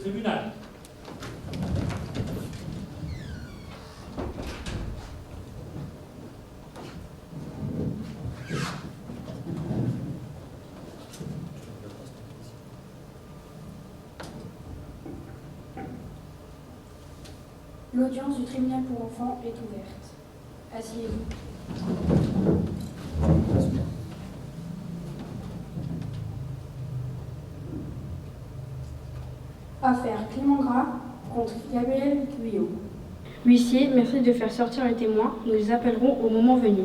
tribunal. L'audience du tribunal pour enfants est ouverte. Asseyez-vous. Affaire Clément Gras contre Gabriel Guyot. Huissier, merci de faire sortir les témoins. Nous les appellerons au moment venu.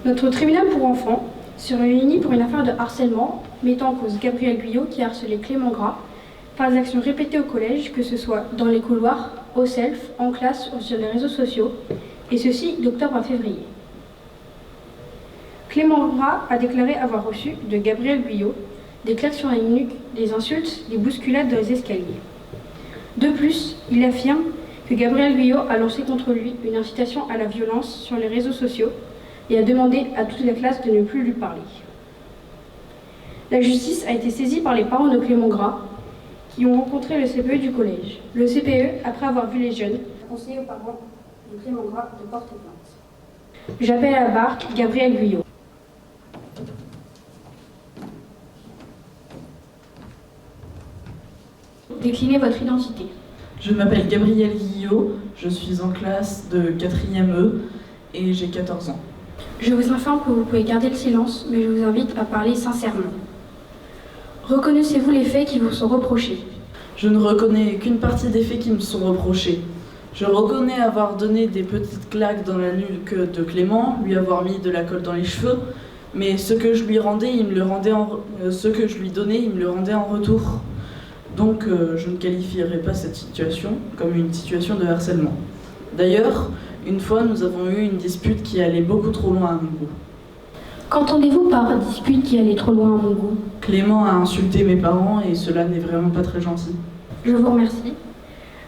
Notre tribunal pour enfants se réunit pour une affaire de harcèlement mettant en cause Gabriel Guyot qui a harcelé Clément Gras par des actions répétées au collège, que ce soit dans les couloirs, au self, en classe ou sur les réseaux sociaux, et ceci d'octobre à février. Clément Gras a déclaré avoir reçu de Gabriel Guyot des claques sur la nuque, des insultes, des bousculades dans les escaliers. De plus, il affirme que Gabriel Guyot a lancé contre lui une incitation à la violence sur les réseaux sociaux et a demandé à toute la classe de ne plus lui parler. La justice a été saisie par les parents de Clément Gras qui ont rencontré le CPE du collège. Le CPE, après avoir vu les jeunes, a conseillé aux parents de Clément Gras de porter plainte. J'appelle à la barre Gabriel Guyot. Déclinez votre identité. Je m'appelle Gabriel Guyot, je suis en classe de 4e E et j'ai 14 ans. Je vous informe que vous pouvez garder le silence, mais je vous invite à parler sincèrement. Reconnaissez-vous les faits qui vous sont reprochés? Je ne reconnais qu'une partie des faits qui me sont reprochés. Je reconnais avoir donné des petites claques dans la nuque de Clément, lui avoir mis de la colle dans les cheveux, mais ce que je lui rendais, ce que je lui donnais, il me le rendait en retour. Donc je ne qualifierais pas cette situation comme une situation de harcèlement. D'ailleurs, une fois, nous avons eu une dispute qui allait beaucoup trop loin à mon goût. Qu'entendez-vous par dispute qui allait trop loin à mon goût? Clément a insulté mes parents et cela n'est vraiment pas très gentil. Je vous remercie.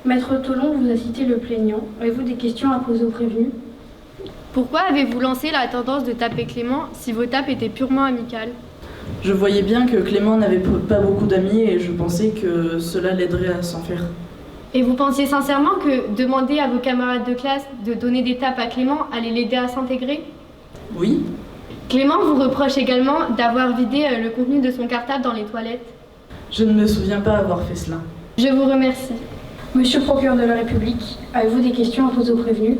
Maître Tolon vous a cité le plaignant. Avez-vous des questions à poser au prévenu? Pourquoi avez-vous lancé la tendance de taper Clément si vos tapes étaient purement amicales? Je voyais bien que Clément n'avait pas beaucoup d'amis et je pensais que cela l'aiderait à s'en faire. Et vous pensiez sincèrement que demander à vos camarades de classe de donner des tapes à Clément allait l'aider à s'intégrer? Oui. Clément vous reproche également d'avoir vidé le contenu de son cartable dans les toilettes. Je ne me souviens pas avoir fait cela. Je vous remercie. Monsieur le procureur de la République, avez-vous des questions à poser au prévenu?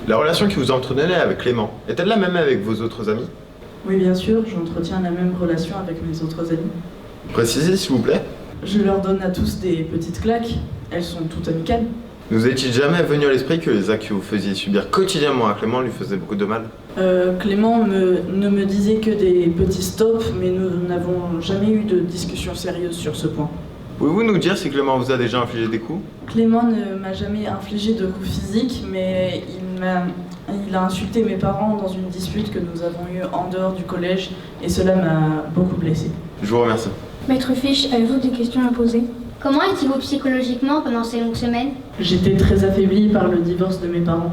La relation que vous entretenez avec Clément, est-elle la même avec vos autres amis? Oui, bien sûr, j'entretiens la même relation avec mes autres amis. Précisez s'il vous plaît. Je leur donne à tous des petites claques. Elles sont toutes amicales. Nous est-il jamais venu à l'esprit que les actes que vous faisiez subir quotidiennement à Clément lui faisaient beaucoup de mal? Clément ne me disait que des petits stops, mais nous n'avons jamais eu de discussion sérieuse sur ce point. Pouvez-vous nous dire si Clément vous a déjà infligé des coups? Clément ne m'a jamais infligé de coups physiques, mais il a insulté mes parents dans une dispute que nous avons eue en dehors du collège, et cela m'a beaucoup blessée. Je vous remercie. Maître Fiche, avez-vous des questions à poser? Comment étiez-vous psychologiquement pendant ces longues semaines? J'étais très affaiblie par le divorce de mes parents.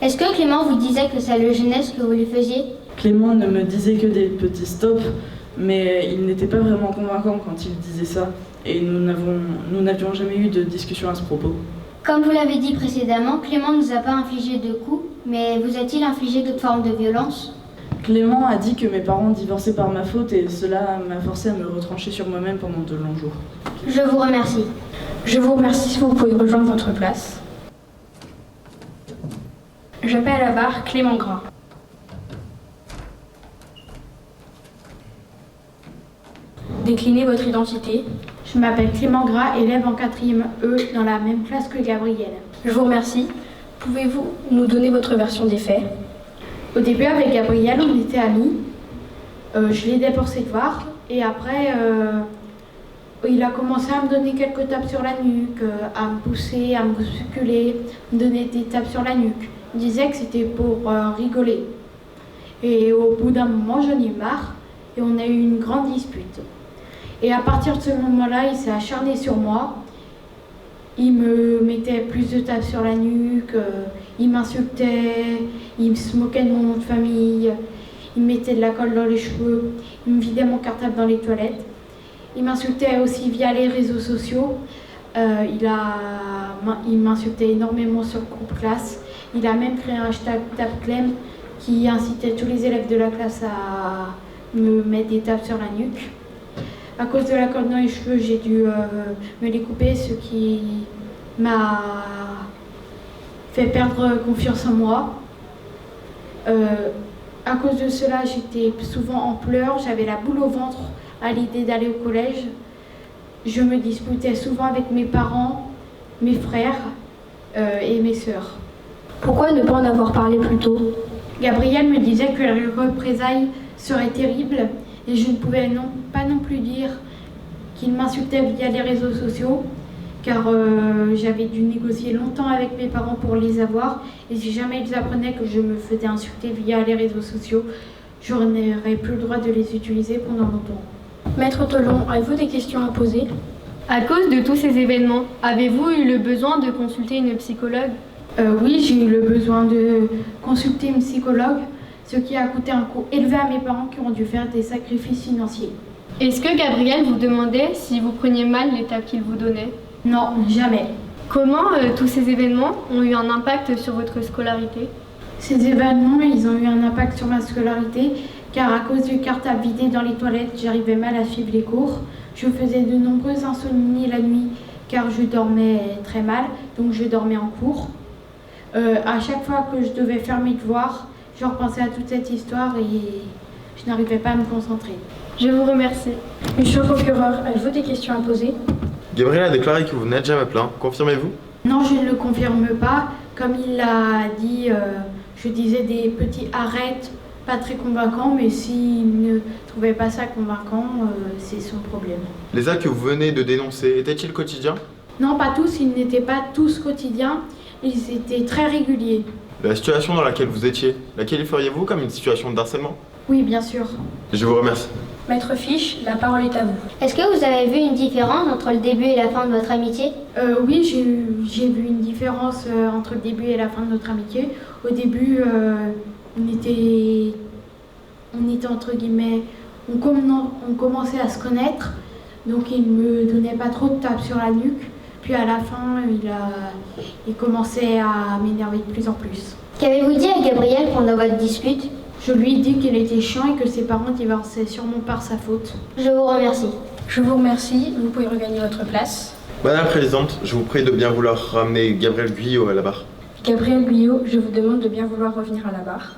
Est-ce que Clément vous disait que ça le gênait ce que vous lui faisiez? Clément ne me disait que des petits stops, mais il n'était pas vraiment convaincant quand il disait ça, et nous n'avions jamais eu de discussion à ce propos. Comme vous l'avez dit précédemment, Clément ne nous a pas infligé de coups, mais vous a-t-il infligé d'autres formes de violence? Clément a dit que mes parents divorçaient par ma faute et cela m'a forcé à me retrancher sur moi-même pendant de longs jours. Je vous remercie. Je vous remercie si vous pouvez rejoindre votre place. J'appelle à la barre Clément Gras. Déclinez votre identité. Je m'appelle Clément Gras, élève en 4e E dans la même classe que Gabriel. Je vous remercie. Pouvez-vous nous donner votre version des faits? Au début, avec Gabriel, on était amis. Je l'aidais pour ses devoirs. Et après, il a commencé à me donner quelques tapes sur la nuque, à me pousser, à me bousculer, me donner des tapes sur la nuque. Il disait que c'était pour rigoler. Et au bout d'un moment, j'en ai eu marre et on a eu une grande dispute. Et à partir de ce moment-là, il s'est acharné sur moi. Il me mettait plus de tapes sur la nuque, il m'insultait, il se moquait de mon nom de famille, il me mettait de la colle dans les cheveux, il me vidait mon cartable dans les toilettes. Il m'insultait aussi via les réseaux sociaux. Il m'insultait énormément sur le groupe classe. Il a même créé un hashtag TapClem qui incitait tous les élèves de la classe à me mettre des tapes sur la nuque. À cause de la colle dans les cheveux, j'ai dû me les couper, ce qui m'a fait perdre confiance en moi. À cause de cela, j'étais souvent en pleurs, j'avais la boule au ventre à l'idée d'aller au collège. Je me disputais souvent avec mes parents, mes frères et mes sœurs. Pourquoi ne pas en avoir parlé plus tôt? Gabriel me disait que les représailles seraient terribles et je ne pouvais pas non plus dire qu'il m'insultait via les réseaux sociaux car j'avais dû négocier longtemps avec mes parents pour les avoir et si jamais ils apprenaient que je me faisais insulter via les réseaux sociaux, je n'aurais plus le droit de les utiliser pendant longtemps. Maître Tolon, avez-vous des questions à poser? À cause de tous ces événements, avez-vous eu le besoin de consulter une psychologue? Oui, j'ai eu le besoin de consulter une psychologue, ce qui a coûté un coût élevé à mes parents qui ont dû faire des sacrifices financiers. Est-ce que Gabriel vous demandait si vous preniez mal l'étape qu'il vous donnait? Non, jamais. Comment tous ces événements ont eu un impact sur votre scolarité? Ces événements, ils ont eu un impact sur ma scolarité, car à cause du cartable vidé dans les toilettes, j'arrivais mal à suivre les cours. Je faisais de nombreuses insomnies la nuit, car je dormais très mal, donc je dormais en cours. À chaque fois que je devais faire mes devoirs, je repensais à toute cette histoire et je n'arrivais pas à me concentrer. Je vous remercie. Monsieur le procureur, avez-vous des questions à poser? Gabriel a déclaré que vous n'êtes jamais plaint. Confirmez-vous? Non, je ne le confirme pas. Comme il l'a dit, je disais des petits arrêts pas très convaincants, mais s'il ne trouvait pas ça convaincant, c'est son problème. Les actes que vous venez de dénoncer étaient-ils quotidiens? Non, pas tous, ils n'étaient pas tous quotidiens, ils étaient très réguliers. La situation dans laquelle vous étiez, la qualifieriez-vous comme une situation de harcèlement? Oui, bien sûr. Je vous remercie. Maître Fiche, la parole est à vous. Est-ce que vous avez vu une différence entre le début et la fin de votre amitié? Oui, j'ai vu une différence entre le début et la fin de notre amitié. Au début, on était entre guillemets, on commençait à se connaître, donc il me donnait pas trop de tapes sur la nuque. Puis à la fin, il commençait à m'énerver de plus en plus. Qu'avez-vous dit à Gabriel pendant votre dispute? Je lui ai dit qu'il était chiant et que ses parents divorçaient sûrement par sa faute. Je vous remercie. Je vous remercie, vous pouvez regagner votre place. Madame la Présidente, je vous prie de bien vouloir ramener Gabriel Guyot à la barre. Gabriel Guyot, je vous demande de bien vouloir revenir à la barre.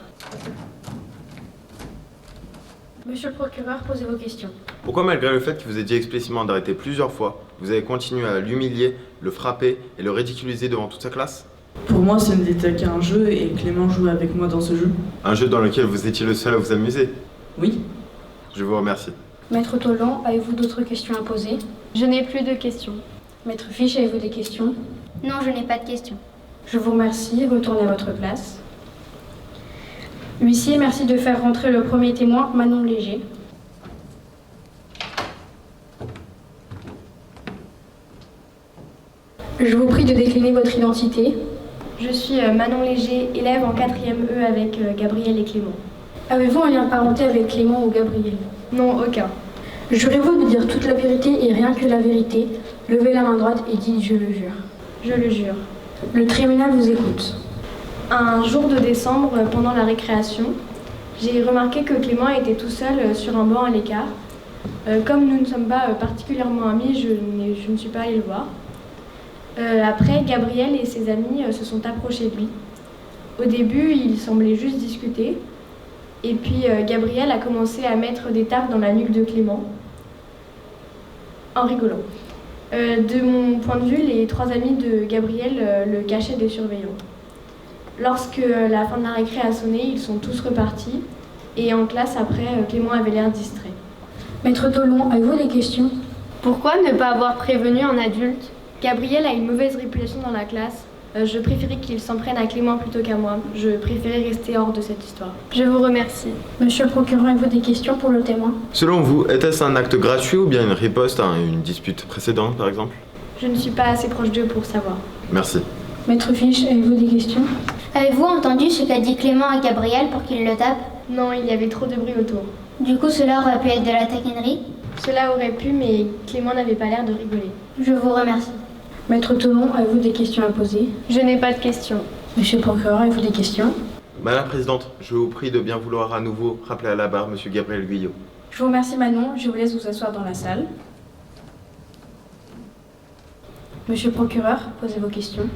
Monsieur le procureur, posez vos questions. Pourquoi, malgré le fait qu'il vous ait dit explicitement d'arrêter plusieurs fois, vous avez continué à l'humilier, le frapper et le ridiculiser devant toute sa classe? Pour moi, ce n'était qu'un jeu et Clément jouait avec moi dans ce jeu. Un jeu dans lequel vous étiez le seul à vous amuser? Oui. Je vous remercie. Maître Tolon, avez-vous d'autres questions à poser? Je n'ai plus de questions. Maître Fiche, avez-vous des questions? Non, je n'ai pas de questions. Je vous remercie, retournez à votre place. Huissier, merci de faire rentrer le premier témoin, Manon Léger. Je vous prie de décliner votre identité. Je suis Manon Léger, élève en 4e E avec Gabriel et Clément. Avez-vous un lien de parenté avec Clément ou Gabriel? Non, aucun. Jurez-vous de dire toute la vérité et rien que la vérité? Levez la main droite et dites « je le jure ». Je le jure. Le tribunal vous écoute. Un jour de décembre, pendant la récréation, j'ai remarqué que Clément était tout seul sur un banc à l'écart. Comme nous ne sommes pas particulièrement amis, je ne suis pas allée le voir. Après, Gabriel et ses amis se sont approchés de lui. Au début, ils semblaient juste discuter. Et puis, Gabriel a commencé à mettre des tapes dans la nuque de Clément, en rigolant. De mon point de vue, les trois amis de Gabriel le cachaient des surveillants. Lorsque la fin de la récré a sonné, ils sont tous repartis. Et en classe, après, Clément avait l'air distrait. Maître Tolon, avez-vous des questions? Pourquoi ne pas avoir prévenu un adulte? Gabriel a une mauvaise réputation dans la classe. Je préférais qu'il s'en prenne à Clément plutôt qu'à moi. Je préférais rester hors de cette histoire. Je vous remercie. Monsieur le procureur, avez-vous des questions pour le témoin? Selon vous, était-ce un acte gratuit ou bien une riposte à une dispute précédente, par exemple? Je ne suis pas assez proche d'eux pour savoir. Merci. Maître Fiche, avez-vous des questions? Avez-vous entendu ce qu'a dit Clément à Gabriel pour qu'il le tape? Non, il y avait trop de bruit autour. Du coup, cela aurait pu être de la taquinerie. Cela aurait pu, mais Clément n'avait pas l'air de rigoler. Je vous remercie. Maître Tolon, avez-vous des questions à poser? Je n'ai pas de questions. Monsieur le procureur, avez-vous des questions? Madame la Présidente, je vous prie de bien vouloir à nouveau rappeler à la barre Monsieur Gabriel Guyot. Je vous remercie Manon, je vous laisse vous asseoir dans la salle. Monsieur le procureur, posez vos questions.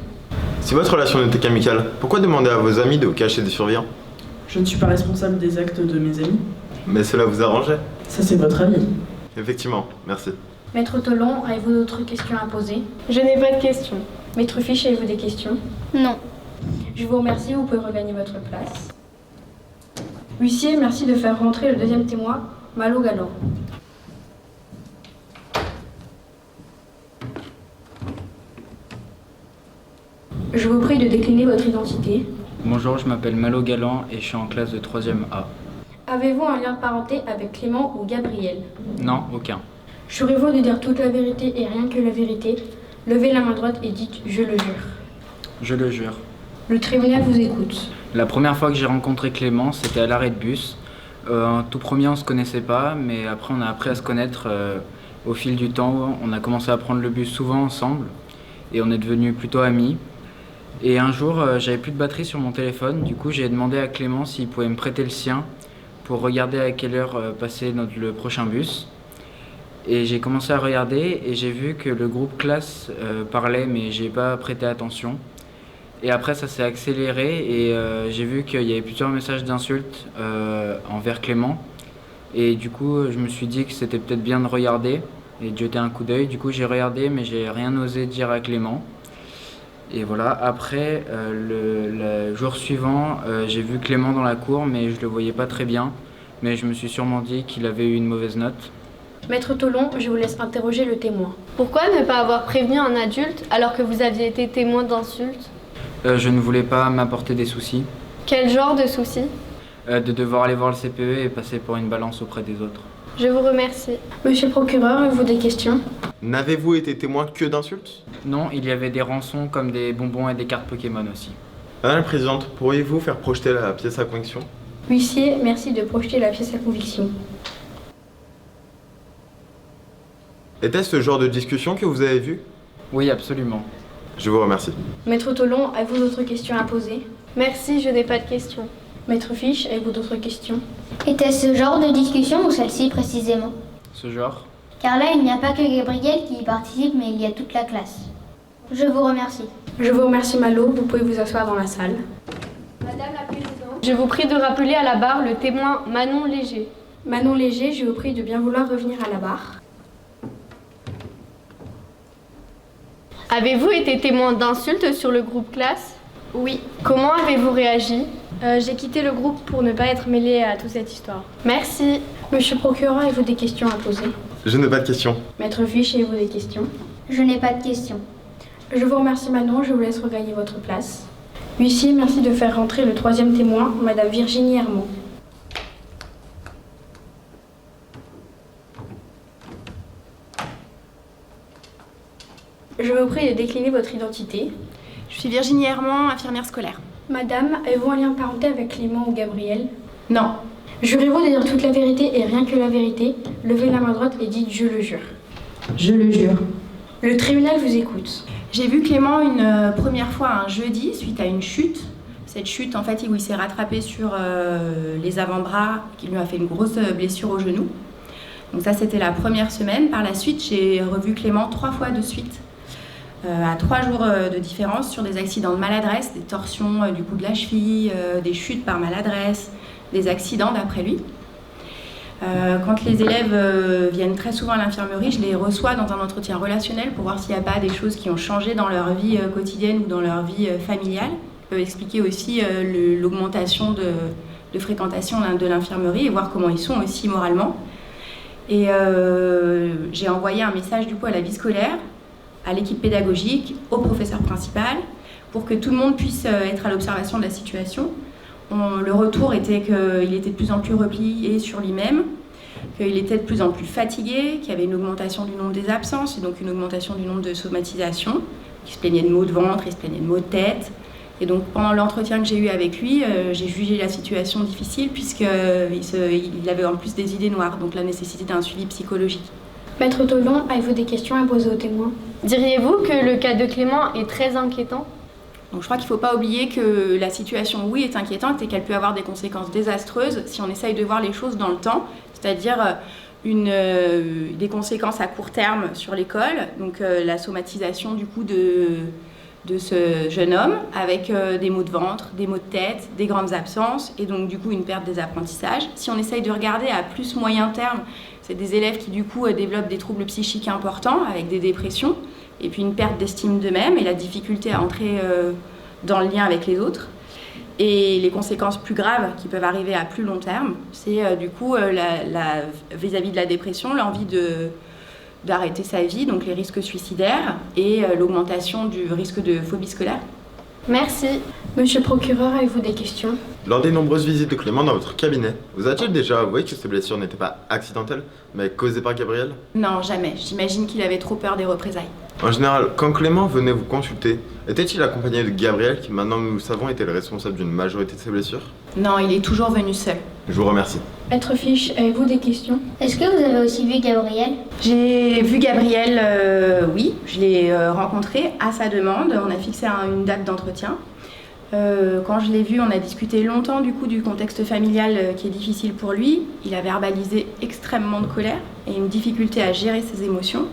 Si votre relation n'était qu'amicale, pourquoi demander à vos amis de vous cacher des surveillants? Je ne suis pas responsable des actes de mes amis. Mais cela vous arrangeait? Ça, c'est votre avis. Effectivement, merci. Maître Tolon, avez-vous d'autres questions à poser? Je n'ai pas de questions. Maître Fiche, avez-vous des questions? Non. Je vous remercie, vous pouvez regagner votre place. Huissier, merci de faire rentrer le deuxième témoin, Malo Galant. Je vous prie de décliner votre identité. Bonjour, je m'appelle Malo Galant et je suis en classe de 3e A. Avez-vous un lien de parenté avec Clément ou Gabriel? Non, aucun. Jurez-vous de dire toute la vérité et rien que la vérité? Levez la main droite et dites « Je le jure ». Je le jure. Le tribunal vous écoute. La première fois que j'ai rencontré Clément, c'était à l'arrêt de bus. En tout premier, on se connaissait pas, mais après, on a appris à se connaître au fil du temps. On a commencé à prendre le bus souvent ensemble et on est devenus plutôt amis. Et un jour, j'avais plus de batterie sur mon téléphone. Du coup, j'ai demandé à Clément s'il pouvait me prêter le sien pour regarder à quelle heure passait le prochain bus. Et j'ai commencé à regarder et j'ai vu que le groupe classe parlait, mais j'ai pas prêté attention. Et après, ça s'est accéléré et j'ai vu qu'il y avait plusieurs messages d'insultes envers Clément. Et du coup, je me suis dit que c'était peut-être bien de regarder et de jeter un coup d'œil. Du coup, j'ai regardé, mais j'ai rien osé dire à Clément. Et voilà, après, le jour suivant, j'ai vu Clément dans la cour, mais je le voyais pas très bien. Mais je me suis sûrement dit qu'il avait eu une mauvaise note. Maître Tolon, je vous laisse interroger le témoin. Pourquoi ne pas avoir prévenu un adulte alors que vous aviez été témoin d'insultes? Je ne voulais pas m'apporter des soucis, Quel genre de soucis? de devoir aller voir le CPE et passer pour une balance auprès des autres. Je vous remercie. Monsieur le procureur, avez-vous des questions? N'avez-vous été témoin que d'insultes? Non, il y avait des rançons comme des bonbons et des cartes Pokémon aussi. Madame la Présidente, pourriez-vous faire projeter la pièce à conviction? Huissier, merci de projeter la pièce à conviction. Était-ce ce genre de discussion que vous avez vu? Oui, absolument. Je vous remercie. Maître Tolon, avez-vous d'autres questions à poser? Merci, je n'ai pas de questions. Maître Fiche, avez-vous d'autres questions? Était-ce ce genre de discussion ou celle-ci précisément? Ce genre? Car là, il n'y a pas que Gabriel qui y participe, mais il y a toute la classe. Je vous remercie. Je vous remercie Malo, vous pouvez vous asseoir dans la salle. Madame la Présidente, je vous prie de rappeler à la barre le témoin Manon Léger. Manon Léger, je vous prie de bien vouloir revenir à la barre. Avez-vous été témoin d'insultes sur le groupe classe? Oui. Comment avez-vous réagi? J'ai quitté le groupe pour ne pas être mêlée à toute cette histoire. Merci. Monsieur le procureur, avez-vous des questions à poser? Je n'ai pas de questions. Maître Fiche, avez-vous des questions? Je n'ai pas de questions. Je vous remercie Manon, je vous laisse regagner votre place. Huissier, merci de faire rentrer le troisième témoin, Madame Virginie Hermand. Je vous prie de décliner votre identité. Je suis Virginie Hermand, infirmière scolaire. Madame, avez-vous un lien de parenté avec Clément ou Gabriel? Non. Jurez-vous de dire toute la vérité et rien que la vérité? Levez la main droite et dites « Je le jure ». Je le jure. Le tribunal vous écoute. J'ai vu Clément une première fois un jeudi suite à une chute. Cette chute, en fait, où il s'est rattrapé sur les avant-bras, qui lui a fait une grosse blessure au genou. Donc ça, c'était la première semaine. Par la suite, j'ai revu Clément 3 fois de suite, à 3 jours de différence, sur des accidents de maladresse, des torsions du cou de la cheville, des chutes par maladresse, des accidents d'après lui. Quand les élèves viennent très souvent à l'infirmerie, je les reçois dans un entretien relationnel pour voir s'il n'y a pas des choses qui ont changé dans leur vie quotidienne ou dans leur vie familiale. Je peux expliquer aussi l'augmentation de fréquentation de l'infirmerie et voir comment ils sont aussi moralement. Et j'ai envoyé un message du coup à la vie scolaire, à l'équipe pédagogique, au professeur principal, pour que tout le monde puisse être à l'observation de la situation. Le retour était qu'il était de plus en plus replié sur lui-même, qu'il était de plus en plus fatigué, qu'il y avait une augmentation du nombre des absences et donc une augmentation du nombre de somatisations, qu'il se plaignait de maux de ventre, il se plaignait de maux de tête, Et donc pendant l'entretien que j'ai eu avec lui, j'ai jugé la situation difficile puisqu'il avait en plus des idées noires, donc la nécessité d'un suivi psychologique. Maître Tolon, avez-vous des questions à poser aux témoins? Diriez-vous que le cas de Clément est très inquiétant? Donc je crois qu'il ne faut pas oublier que la situation, oui, est inquiétante et qu'elle peut avoir des conséquences désastreuses si on essaye de voir les choses dans le temps, c'est-à-dire des conséquences à court terme sur l'école, donc la somatisation du coup de ce jeune homme avec des maux de ventre, des maux de tête, des grandes absences et donc du coup une perte des apprentissages. Si on essaye de regarder à plus moyen terme, c'est des élèves qui du coup développent des troubles psychiques importants avec des dépressions et puis une perte d'estime d'eux-mêmes et la difficulté à entrer dans le lien avec les autres. Et les conséquences plus graves qui peuvent arriver à plus long terme, c'est du coup vis-à-vis de la dépression, l'envie d'arrêter sa vie, donc les risques suicidaires et l'augmentation du risque de phobie scolaire. Merci. Monsieur le procureur, avez-vous des questions? Lors des nombreuses visites de Clément dans votre cabinet, vous a-t-il déjà avoué que ces blessures n'étaient pas accidentelles, mais causées par Gabriel? Non, jamais. J'imagine qu'il avait trop peur des représailles. En général, quand Clément venait vous consulter, était-il accompagné de Gabriel, qui maintenant nous le savons était le responsable d'une majorité de ses blessures? Non, il est toujours venu seul. Je vous remercie. Maître Fiche, avez-vous des questions? Est-ce que vous avez aussi vu Gabriel? J'ai vu Gabriel, oui, je l'ai rencontré à sa demande. On a fixé une date d'entretien. Quand je l'ai vu, on a discuté longtemps du coup du contexte familial qui est difficile pour lui. Il a verbalisé extrêmement de colère et une difficulté à gérer ses émotions.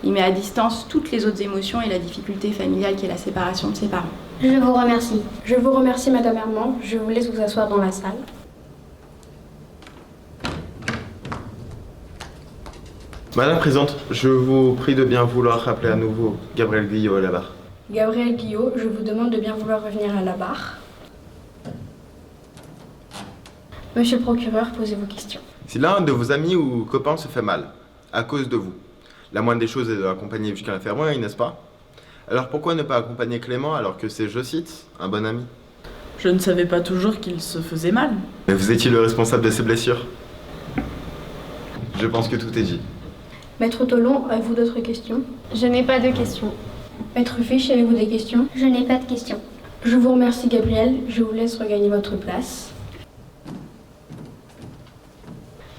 Il met à distance toutes les autres émotions et la difficulté familiale qui est la séparation de ses parents. Je vous remercie. Je vous remercie, Madame Herman. Je vous laisse vous asseoir dans la salle. Madame la Présidente, je vous prie de bien vouloir rappeler à nouveau Gabriel Guillot à la barre. Gabriel Guillot, je vous demande de bien vouloir revenir à la barre. Monsieur le procureur, posez vos questions. Si l'un de vos amis ou copains se fait mal, à cause de vous, la moindre des choses est de l'accompagner jusqu'à l'infirmerie, n'est-ce pas? Alors pourquoi ne pas accompagner Clément alors que c'est, je cite, un bon ami? Je ne savais pas toujours qu'il se faisait mal. Mais vous étiez le responsable de ses blessures? Je pense que tout est dit. Maître Tolon, avez-vous d'autres questions? Je n'ai pas de questions. Maître Fiche, avez-vous des questions? Je n'ai pas de questions. Je vous remercie, Gabriel. Je vous laisse regagner votre place.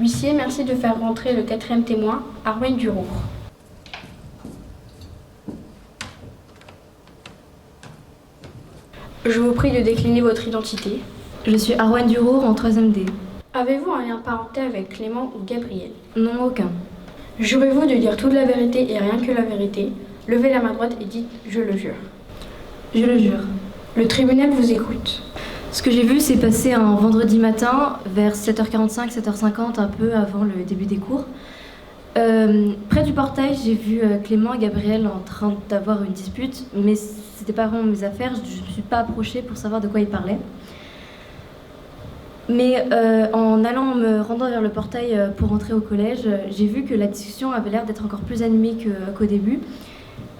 Huissier, merci de faire rentrer le 4e témoin, Arwen Durour. Je vous prie de décliner votre identité. Je suis Arwen Durour en 3e D. Avez-vous un lien de parenté avec Clément ou Gabriel? Non, aucun. Jurez-vous de dire toute la vérité et rien que la vérité? Levez la main droite et dites « Je le jure ». Je le jure. Le tribunal vous écoute. Ce que j'ai vu s'est passé un vendredi matin, vers 7h45, 7h50, un peu avant le début des cours. Près du portail, j'ai vu Clément et Gabriel en train d'avoir une dispute, mais c'était pas vraiment mes affaires, je ne me suis pas approchée pour savoir de quoi ils parlaient. Mais en me rendant vers le portail pour rentrer au collège, j'ai vu que la discussion avait l'air d'être encore plus animée qu'au début.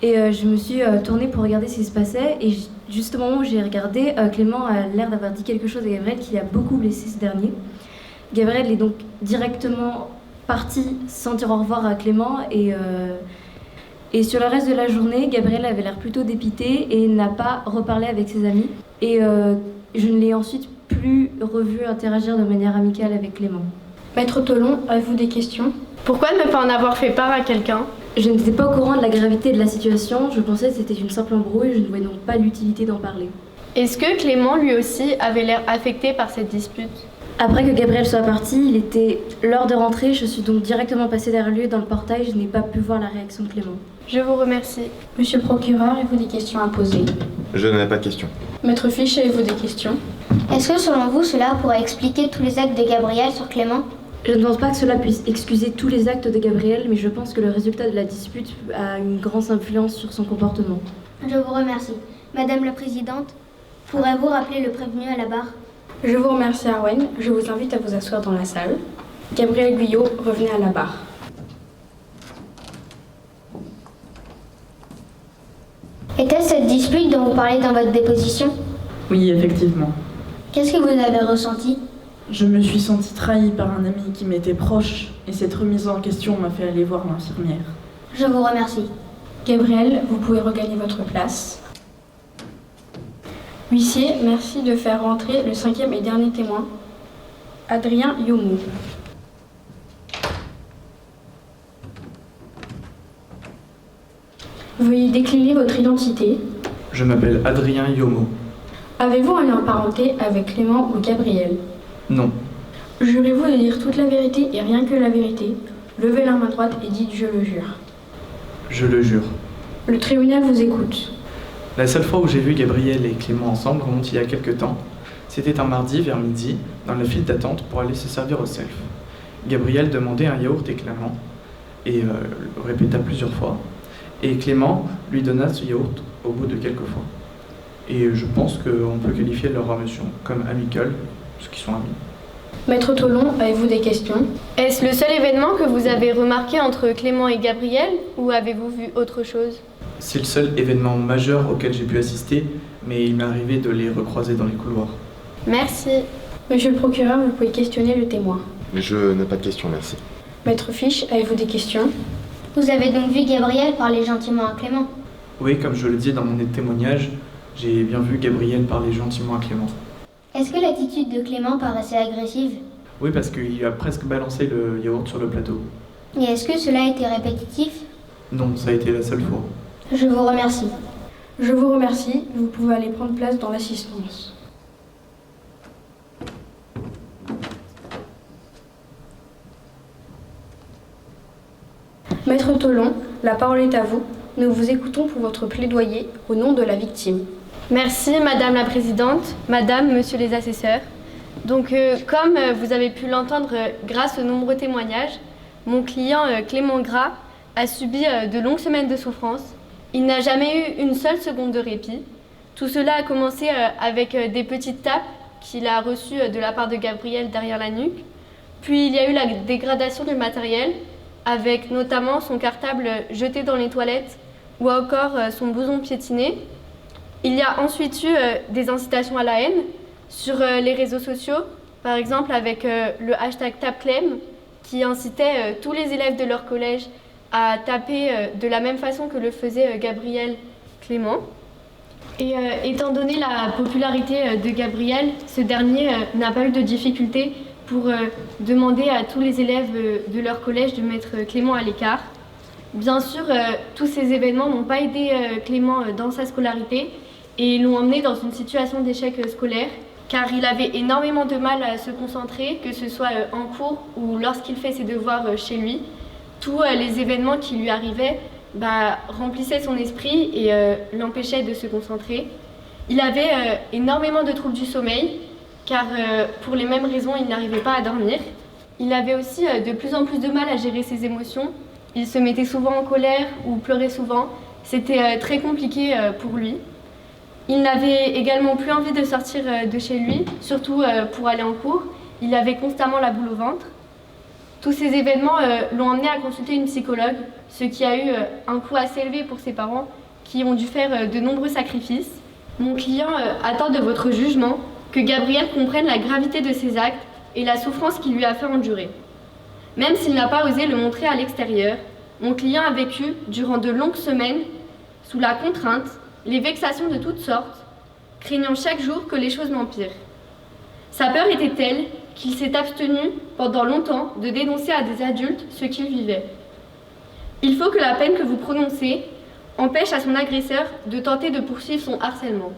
Et je me suis tournée pour regarder ce qui se passait. Et juste au moment où j'ai regardé, Clément a l'air d'avoir dit quelque chose à Gabriel qui a beaucoup blessé ce dernier. Gabriel est donc directement parti sans dire au revoir à Clément. Et sur le reste de la journée, Gabriel avait l'air plutôt dépité et n'a pas reparlé avec ses amis. Et je ne l'ai ensuite plus revu interagir de manière amicale avec Clément. Maître Tolon, avez-vous des questions? Pourquoi ne pas en avoir fait part à quelqu'un? Je n'étais pas au courant de la gravité de la situation, je pensais que c'était une simple embrouille, je ne voyais donc pas l'utilité d'en parler. Est-ce que Clément lui aussi avait l'air affecté par cette dispute? Après que Gabriel soit parti, il était l'heure de rentrer, je suis donc directement passée derrière lui dans le portail, je n'ai pas pu voir la réaction de Clément. Je vous remercie. Monsieur le procureur, avez-vous des questions à poser? Je n'ai pas de questions. Maître Fiche, avez-vous des questions? Est-ce que selon vous, cela pourrait expliquer tous les actes de Gabriel sur Clément? Je ne pense pas que cela puisse excuser tous les actes de Gabriel, mais je pense que le résultat de la dispute a une grande influence sur son comportement. Je vous remercie. Madame la Présidente, pourrez-vous rappeler le prévenu à la barre? Je vous remercie, Arwen. Je vous invite à vous asseoir dans la salle. Gabriel Guyot, revenez à la barre. Était-ce cette dispute dont vous parlez dans votre déposition? Oui, effectivement. Qu'est-ce que vous avez ressenti? Je me suis sentie trahie par un ami qui m'était proche et cette remise en question m'a fait aller voir l'infirmière. Je vous remercie. Gabriel, vous pouvez regagner votre place. Huissier, merci de faire rentrer le 5e et dernier témoin, Adrien Yomo. Veuillez décliner votre identité. Je m'appelle Adrien Yomo. Avez-vous un lien parenté avec Clément ou Gabriel? Non. Jurez-vous de dire toute la vérité et rien que la vérité? Levez la main droite et dites « je le jure ». Je le jure. Le tribunal vous écoute. La seule fois où j'ai vu Gabriel et Clément ensemble remonte il y a quelques temps. C'était un mardi vers midi, dans la file d'attente pour aller se servir au self. Gabriel demandait un yaourt et Clément, et le répéta plusieurs fois. Et Clément lui donna ce yaourt au bout de quelques fois. Et je pense qu'on peut qualifier leur relation comme amicale, parce qu'ils sont amis. Maître Tolon, avez-vous des questions? Est-ce le seul événement que vous avez remarqué entre Clément et Gabriel ou avez-vous vu autre chose? C'est le seul événement majeur auquel j'ai pu assister, mais il m'est arrivé de les recroiser dans les couloirs. Merci. Monsieur le procureur, vous pouvez questionner le témoin. Je n'ai pas de questions, merci. Maître Fiche, avez-vous des questions? Vous avez donc vu Gabriel parler gentiment à Clément? Oui, comme je le dis dans mon témoignage, j'ai bien vu Gabriel parler gentiment à Clément. Est-ce que l'attitude de Clément paraissait agressive? Oui, parce qu'il a presque balancé le yaourt sur le plateau. Et est-ce que cela a été répétitif? Non, ça a été la seule fois. Je vous remercie. Je vous remercie. Vous pouvez aller prendre place dans l'assistance. Maître Tolon, la parole est à vous. Nous vous écoutons pour votre plaidoyer au nom de la victime. Merci Madame la Présidente, Madame, Monsieur les assesseurs. Donc comme vous avez pu l'entendre grâce aux nombreux témoignages, mon client Clément Gras a subi de longues semaines de souffrance. Il n'a jamais eu une seule seconde de répit. Tout cela a commencé avec des petites tapes qu'il a reçues de la part de Gabriel derrière la nuque. Puis il y a eu la dégradation du matériel, avec notamment son cartable jeté dans les toilettes ou encore son blouson piétiné. Il y a ensuite eu des incitations à la haine sur les réseaux sociaux, par exemple avec le hashtag #TapeClem qui incitait tous les élèves de leur collège à taper de la même façon que le faisait Gabriel Clément. Et étant donné la popularité de Gabriel, ce dernier n'a pas eu de difficulté pour demander à tous les élèves de leur collège de mettre Clément à l'écart. Bien sûr, tous ces événements n'ont pas aidé Clément dans sa scolarité et l'ont emmené dans une situation d'échec scolaire, car il avait énormément de mal à se concentrer, que ce soit en cours ou lorsqu'il fait ses devoirs chez lui. Tous les événements qui lui arrivaient remplissaient son esprit et l'empêchaient de se concentrer. Il avait énormément de troubles du sommeil, car pour les mêmes raisons, il n'arrivait pas à dormir. Il avait aussi de plus en plus de mal à gérer ses émotions. Il se mettait souvent en colère ou pleurait souvent. C'était très compliqué pour lui. Il n'avait également plus envie de sortir de chez lui, surtout pour aller en cours. Il avait constamment la boule au ventre. Tous ces événements l'ont emmené à consulter une psychologue, ce qui a eu un coût assez élevé pour ses parents, qui ont dû faire de nombreux sacrifices. Mon client attend de votre jugement que Gabriel comprenne la gravité de ses actes et la souffrance qu'il lui a fait endurer. Même s'il n'a pas osé le montrer à l'extérieur, mon client a vécu, durant de longues semaines, sous la contrainte, les vexations de toutes sortes, craignant chaque jour que les choses n'empirent. Sa peur était telle qu'il s'est abstenu pendant longtemps de dénoncer à des adultes ce qu'il vivait. Il faut que la peine que vous prononcez empêche à son agresseur de tenter de poursuivre son harcèlement,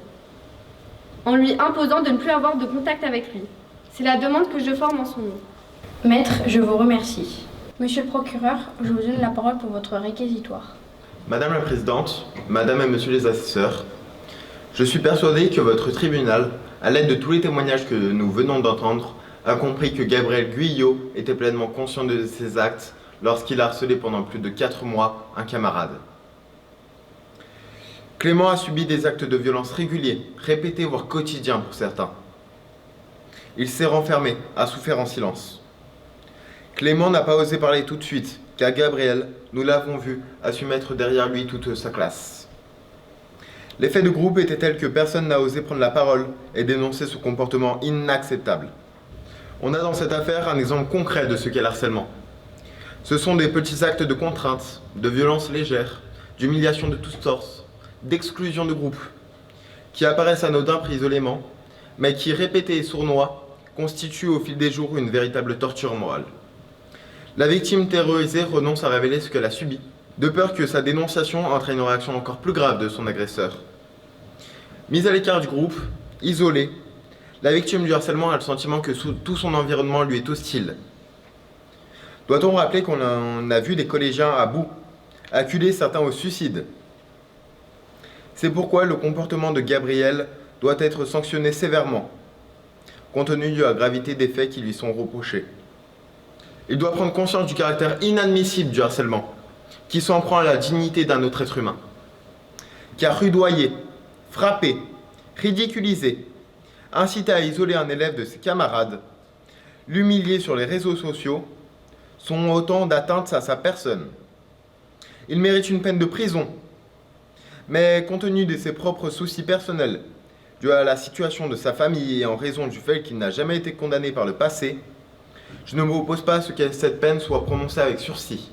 en lui imposant de ne plus avoir de contact avec lui. C'est la demande que je forme en son nom. Maître, je vous remercie. Monsieur le procureur, je vous donne la parole pour votre réquisitoire. Madame la Présidente, Madame et Monsieur les assesseurs, je suis persuadé que votre tribunal, à l'aide de tous les témoignages que nous venons d'entendre, a compris que Gabriel Guyot était pleinement conscient de ses actes lorsqu'il a harcelé pendant plus de 4 mois un camarade. Clément a subi des actes de violence réguliers, répétés voire quotidiens pour certains. Il s'est renfermé, a souffert en silence. Clément n'a pas osé parler tout de suite, car Gabriel, nous l'avons vu, a su mettre derrière lui toute sa classe. L'effet de groupe était tel que personne n'a osé prendre la parole et dénoncer ce comportement inacceptable. On a dans cette affaire un exemple concret de ce qu'est l'harcèlement. Ce sont des petits actes de contrainte, de violence légère, d'humiliation de toutes sortes, d'exclusion de groupe, qui apparaissent anodins pris isolément, mais qui, répétés et sournois, constituent au fil des jours une véritable torture morale. La victime terrorisée renonce à révéler ce qu'elle a subi, de peur que sa dénonciation entraîne une réaction encore plus grave de son agresseur. Mise à l'écart du groupe, isolée, la victime du harcèlement a le sentiment que tout son environnement lui est hostile. Doit-on rappeler qu'on a vu des collégiens à bout, acculer certains au suicide? C'est pourquoi le comportement de Gabriel doit être sanctionné sévèrement, compte tenu de la gravité des faits qui lui sont reprochés. Il doit prendre conscience du caractère inadmissible du harcèlement, qui s'en prend à la dignité d'un autre être humain. Car rudoyer, frapper, ridiculiser, inciter à isoler un élève de ses camarades, l'humilier sur les réseaux sociaux, sont autant d'atteintes à sa personne. Il mérite une peine de prison, mais compte tenu de ses propres soucis personnels, dû à la situation de sa famille et en raison du fait qu'il n'a jamais été condamné par le passé, je ne m'oppose pas à ce que cette peine soit prononcée avec sursis.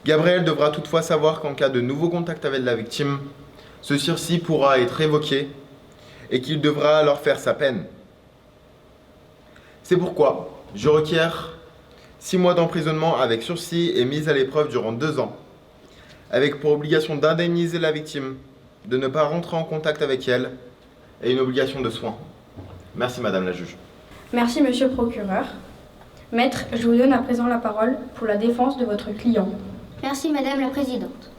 Gabriel devra toutefois savoir qu'en cas de nouveau contact avec la victime, ce sursis pourra être évoqué et qu'il devra alors faire sa peine. C'est pourquoi je requiers 6 mois d'emprisonnement avec sursis et mise à l'épreuve durant 2 ans, avec pour obligation d'indemniser la victime, de ne pas rentrer en contact avec elle et une obligation de soins. Merci Madame la juge. Merci Monsieur le procureur. Maître, je vous donne à présent la parole pour la défense de votre client. Merci Madame la Présidente.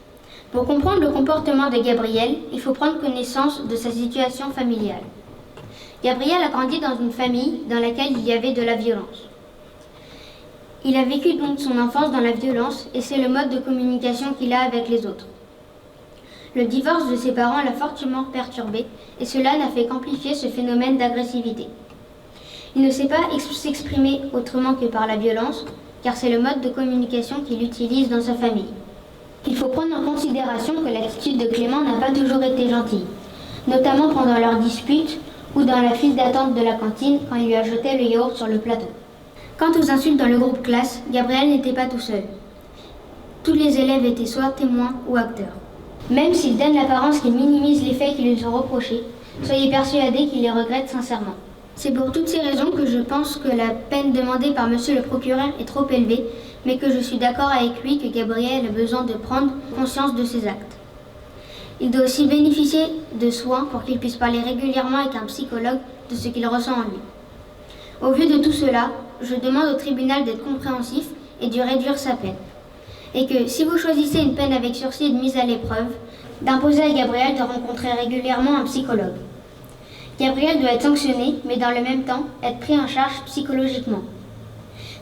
Pour comprendre le comportement de Gabriel, il faut prendre connaissance de sa situation familiale. Gabriel a grandi dans une famille dans laquelle il y avait de la violence. Il a vécu donc son enfance dans la violence et c'est le mode de communication qu'il a avec les autres. Le divorce de ses parents l'a fortement perturbé et cela n'a fait qu'amplifier ce phénomène d'agressivité. Il ne sait pas s'exprimer autrement que par la violence, car c'est le mode de communication qu'il utilise dans sa famille. Il faut prendre en considération que l'attitude de Clément n'a pas toujours été gentille, notamment pendant leurs disputes ou dans la file d'attente de la cantine quand il lui a jeté le yaourt sur le plateau. Quant aux insultes dans le groupe classe, Gabriel n'était pas tout seul. Tous les élèves étaient soit témoins ou acteurs. Même s'il donne l'apparence qu'il minimise les faits qui lui sont reprochés, soyez persuadés qu'il les regrette sincèrement. C'est pour toutes ces raisons que je pense que la peine demandée par monsieur le procureur est trop élevée, mais que je suis d'accord avec lui que Gabriel a besoin de prendre conscience de ses actes. Il doit aussi bénéficier de soins pour qu'il puisse parler régulièrement avec un psychologue de ce qu'il ressent en lui. Au vu de tout cela, je demande au tribunal d'être compréhensif et de réduire sa peine. Et que si vous choisissez une peine avec sursis et de mise à l'épreuve, d'imposer à Gabriel de rencontrer régulièrement un psychologue. Gabriel doit être sanctionné, mais dans le même temps, être pris en charge psychologiquement.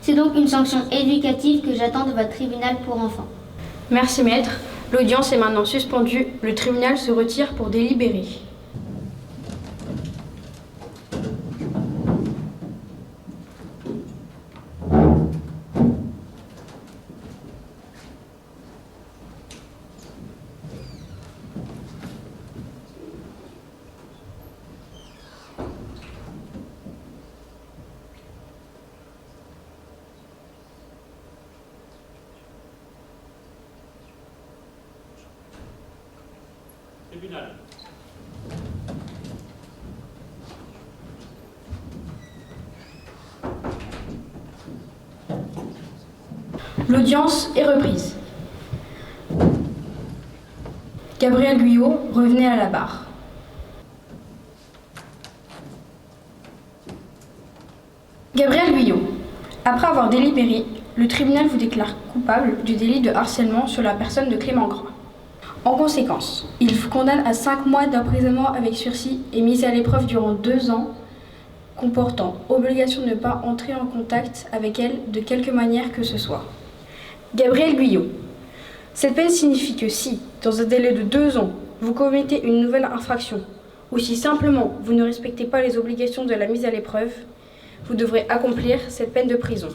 C'est donc une sanction éducative que j'attends de votre tribunal pour enfants. Merci maître. L'audience est maintenant suspendue. Le tribunal se retire pour délibérer. L'audience est reprise. Gabriel Guyot, revenez à la barre. Gabriel Guyot, après avoir délibéré, le tribunal vous déclare coupable du délit de harcèlement sur la personne de Clément Gras. En conséquence, il vous condamne à 5 mois d'emprisonnement avec sursis et mise à l'épreuve durant 2 ans, comportant obligation de ne pas entrer en contact avec elle de quelque manière que ce soit. Gabriel Guyot, cette peine signifie que si, dans un délai de 2 ans, vous commettez une nouvelle infraction, ou si simplement vous ne respectez pas les obligations de la mise à l'épreuve, vous devrez accomplir cette peine de prison.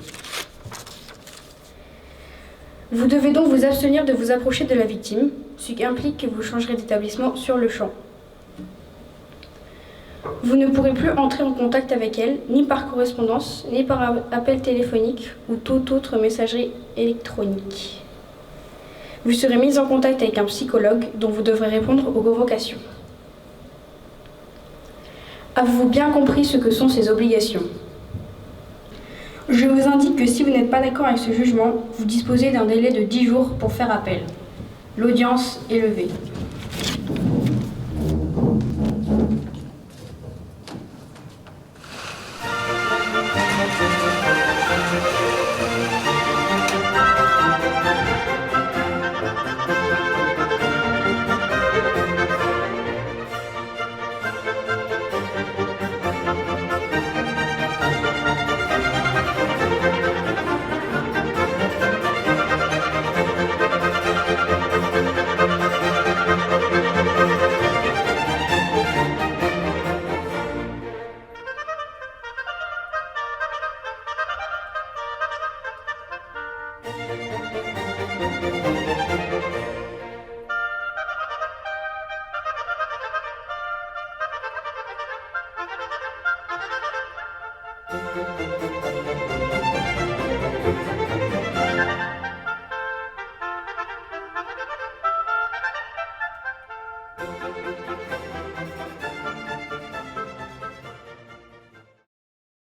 Vous devez donc vous abstenir de vous approcher de la victime, ce qui implique que vous changerez d'établissement sur le champ. Vous ne pourrez plus entrer en contact avec elle, ni par correspondance, ni par appel téléphonique ou toute autre messagerie électronique. Vous serez mis en contact avec un psychologue dont vous devrez répondre aux convocations. Avez-vous bien compris ce que sont ces obligations? Je vous indique que si vous n'êtes pas d'accord avec ce jugement, vous disposez d'un délai de 10 jours pour faire appel. L'audience est levée.